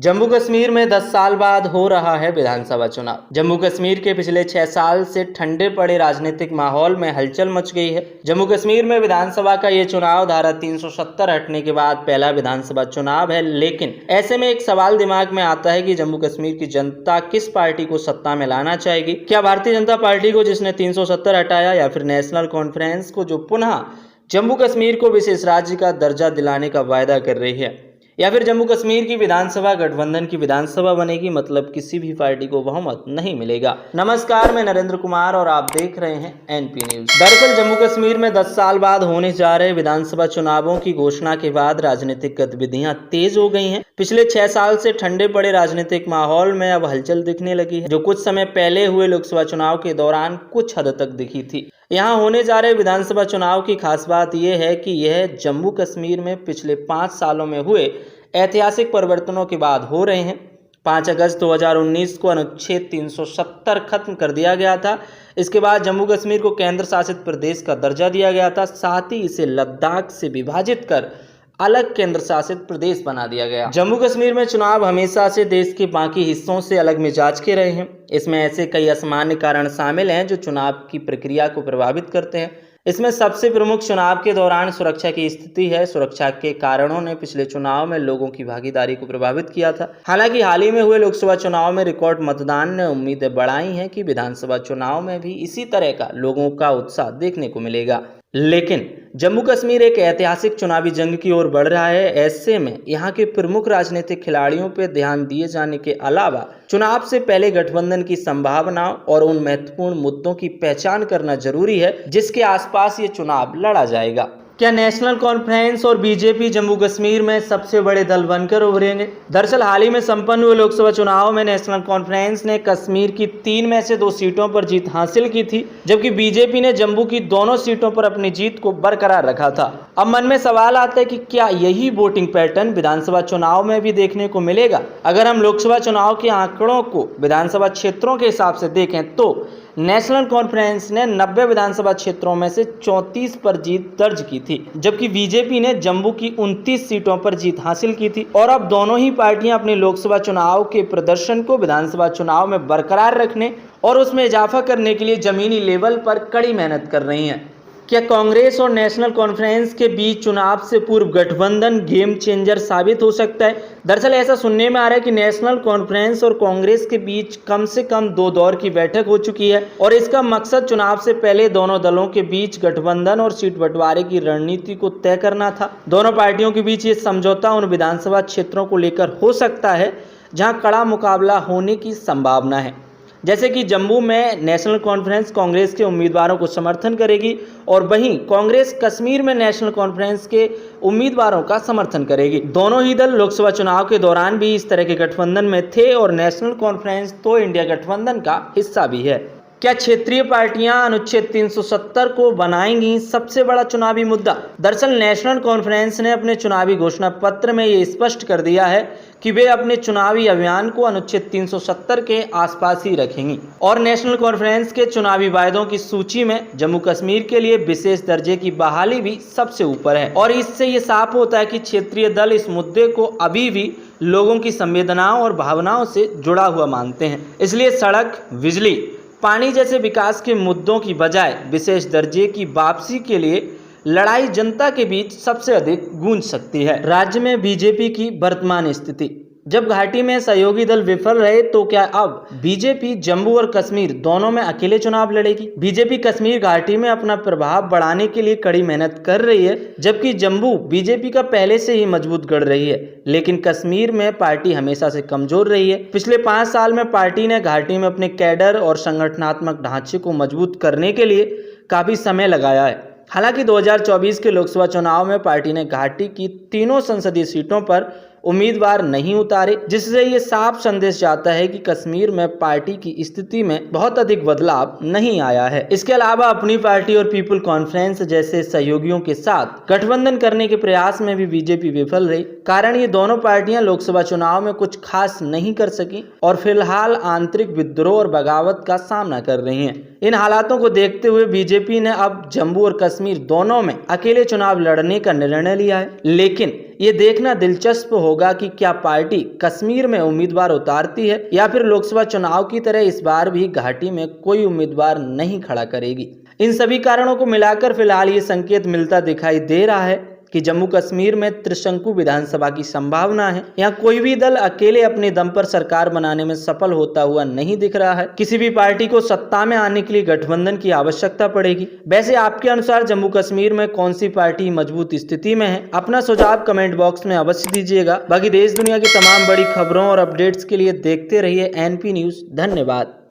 जम्मू कश्मीर में 10 साल बाद हो रहा है विधानसभा चुनाव। जम्मू कश्मीर के पिछले 6 साल से ठंडे पड़े राजनीतिक माहौल में हलचल मच गई है। जम्मू कश्मीर में विधानसभा का ये चुनाव धारा 370 हटने के बाद पहला विधानसभा चुनाव है, लेकिन ऐसे में एक सवाल दिमाग में आता है कि जम्मू कश्मीर की जनता किस पार्टी को सत्ता में लाना चाहेगी। क्या भारतीय जनता पार्टी को, जिसने 370 हटाया, या फिर नेशनल कॉन्फ्रेंस को, जो पुनः जम्मू कश्मीर को विशेष राज्य का दर्जा दिलाने का वायदा कर रही है, या फिर जम्मू कश्मीर की विधानसभा गठबंधन की विधानसभा बनेगी, मतलब किसी भी पार्टी को बहुमत नहीं मिलेगा। नमस्कार, मैं नरेंद्र कुमार और आप देख रहे हैं एनपी न्यूज। दरअसल जम्मू कश्मीर में 10 साल बाद होने जा रहे विधानसभा चुनावों की घोषणा के बाद राजनीतिक गतिविधियां तेज हो गई हैं। पिछले 6 साल से ठंडे पड़े राजनीतिक माहौल में अब हलचल दिखने लगी है, जो कुछ समय पहले हुए लोकसभा चुनाव के दौरान कुछ हद तक दिखी थी। यहाँ होने जा रहे विधानसभा चुनाव की खास बात यह है कि यह जम्मू कश्मीर में पिछले 5 सालों में हुए ऐतिहासिक परिवर्तनों के बाद हो रहे हैं। 5 अगस्त 2019 को अनुच्छेद 370 खत्म कर दिया गया था। इसके बाद जम्मू कश्मीर को केंद्र शासित प्रदेश का दर्जा दिया गया था। साथ ही इसे लद्दाख से विभाजित कर अलग केंद्र शासित प्रदेश बना दिया गया। जम्मू कश्मीर में चुनाव हमेशा से देश के बाकी हिस्सों से अलग मिजाज के रहे हैं। इसमें ऐसे कई असामान्य कारण शामिल हैं जो चुनाव की प्रक्रिया को प्रभावित करते हैं। इसमें सबसे प्रमुख चुनाव के दौरान सुरक्षा की स्थिति है। सुरक्षा के कारणों ने पिछले चुनाव में लोगों की भागीदारी को प्रभावित किया था। हालांकि हाल ही में हुए लोकसभा चुनाव में रिकॉर्ड मतदान ने उम्मीदें बढ़ाई हैं कि विधानसभा चुनाव में भी इसी तरह का लोगों का उत्साह देखने को मिलेगा। लेकिन जम्मू कश्मीर एक ऐतिहासिक चुनावी जंग की ओर बढ़ रहा है। ऐसे में यहाँ के प्रमुख राजनीतिक खिलाड़ियों पर ध्यान दिए जाने के अलावा चुनाव से पहले गठबंधन की संभावनाओं और उन महत्वपूर्ण मुद्दों की पहचान करना जरूरी है जिसके आसपास ये चुनाव लड़ा जाएगा। क्या नेशनल कॉन्फ्रेंस और बीजेपी जम्मू कश्मीर में सबसे बड़े दल बनकर उभरेंगे? दरअसल हाल ही में संपन्न हुए लोकसभा चुनाव में नेशनल कॉन्फ्रेंस ने कश्मीर की 3 में से 2 सीटों पर जीत हासिल की थी, जबकि बीजेपी ने जम्मू की दोनों सीटों पर अपनी जीत को बरकरार रखा था। अब मन में सवाल आता है कि क्या यही वोटिंग पैटर्न विधानसभा चुनाव में भी देखने को मिलेगा? अगर हम लोकसभा चुनाव के आंकड़ों को विधानसभा क्षेत्रों के हिसाब से देखें तो नेशनल कॉन्फ्रेंस ने 90 विधानसभा क्षेत्रों में से 34 पर जीत दर्ज की थी, जबकि बीजेपी ने जम्मू की 29 सीटों पर जीत हासिल की थी। और अब दोनों ही पार्टियां अपने लोकसभा चुनाव के प्रदर्शन को विधानसभा चुनाव में बरकरार रखने और उसमें इजाफा करने के लिए जमीनी लेवल पर कड़ी मेहनत कर रही हैं। क्या कांग्रेस और नेशनल कॉन्फ्रेंस के बीच चुनाव से पूर्व गठबंधन गेम चेंजर साबित हो सकता है? दरअसल ऐसा सुनने में आ रहा है कि नेशनल कॉन्फ्रेंस और कांग्रेस के बीच कम से कम 2 दौर की बैठक हो चुकी है और इसका मकसद चुनाव से पहले दोनों दलों के बीच गठबंधन और सीट बंटवारे की रणनीति को तय करना था। दोनों पार्टियों के बीच ये समझौता उन विधानसभा क्षेत्रों को लेकर हो सकता है जहां कड़ा मुकाबला होने की संभावना है, जैसे कि जम्मू में नेशनल कॉन्फ्रेंस कांग्रेस के उम्मीदवारों को समर्थन करेगी और वहीं कांग्रेस कश्मीर में नेशनल कॉन्फ्रेंस के उम्मीदवारों का समर्थन करेगी। दोनों ही दल लोकसभा चुनाव के दौरान भी इस तरह के गठबंधन में थे और नेशनल कॉन्फ्रेंस तो इंडिया गठबंधन का हिस्सा भी है। क्या क्षेत्रीय पार्टियां अनुच्छेद 370 को बनाएंगी सबसे बड़ा चुनावी मुद्दा? दरअसल नेशनल कॉन्फ्रेंस ने अपने चुनावी घोषणा पत्र में ये स्पष्ट कर दिया है कि वे अपने चुनावी अभियान को अनुच्छेद 370 के आसपास ही रखेंगी और नेशनल कॉन्फ्रेंस के चुनावी वायदों की सूची में जम्मू कश्मीर के लिए विशेष दर्जे की बहाली भी सबसे ऊपर है। और इससे ये साफ होता है कि क्षेत्रीय दल इस मुद्दे को अभी भी लोगों की संवेदनाओं और भावनाओं से जुड़ा हुआ मानते हैं। इसलिए सड़क, बिजली, पानी जैसे विकास के मुद्दों की बजाय विशेष दर्जे की वापसी के लिए लड़ाई जनता के बीच सबसे अधिक गूंज सकती है। राज्य में बीजेपी की वर्तमान स्थिति। जब घाटी में सहयोगी दल विफल रहे तो क्या अब बीजेपी जम्मू और कश्मीर दोनों में अकेले चुनाव लड़ेगी? बीजेपी कश्मीर घाटी में अपना प्रभाव बढ़ाने के लिए कड़ी मेहनत कर रही है, जबकि जम्मू बीजेपी का पहले से ही मजबूत गढ़ रही है, लेकिन कश्मीर में पार्टी हमेशा से कमजोर रही है। पिछले 5 साल में पार्टी ने घाटी में अपने कैडर और संगठनात्मक ढांचे को मजबूत करने के लिए काफी समय लगाया है। हालांकि 2024 के लोकसभा चुनाव में पार्टी ने घाटी की 3 संसदीय सीटों पर उम्मीदवार नहीं उतारे, जिससे ये साफ संदेश जाता है कि कश्मीर में पार्टी की स्थिति में बहुत अधिक बदलाव नहीं आया है। इसके अलावा अपनी पार्टी और पीपल कॉन्फ्रेंस जैसे सहयोगियों के साथ गठबंधन करने के प्रयास में भी बीजेपी विफल रही। कारण ये दोनों पार्टियां लोकसभा चुनाव में कुछ खास नहीं कर सकी और फिलहाल आंतरिक विद्रोह और बगावत का सामना कर रही हैं। इन हालातों को देखते हुए बीजेपी ने अब जम्मू और कश्मीर दोनों में अकेले चुनाव लड़ने का निर्णय लिया है, लेकिन ये देखना दिलचस्प होगा कि क्या पार्टी कश्मीर में उम्मीदवार उतारती है या फिर लोकसभा चुनाव की तरह इस बार भी घाटी में कोई उम्मीदवार नहीं खड़ा करेगी। इन सभी कारणों को मिलाकर फिलहाल ये संकेत मिलता दिखाई दे रहा है कि जम्मू कश्मीर में त्रिशंकु विधानसभा की संभावना है। यहाँ कोई भी दल अकेले अपने दम पर सरकार बनाने में सफल होता हुआ नहीं दिख रहा है। किसी भी पार्टी को सत्ता में आने के लिए गठबंधन की आवश्यकता पड़ेगी। वैसे आपके अनुसार जम्मू कश्मीर में कौन सी पार्टी मजबूत स्थिति में है? अपना सुझाव कमेंट बॉक्स में अवश्य दीजिएगा। बाकी देश दुनिया की तमाम बड़ी खबरों और अपडेट्स के लिए देखते रहिए NP न्यूज। धन्यवाद।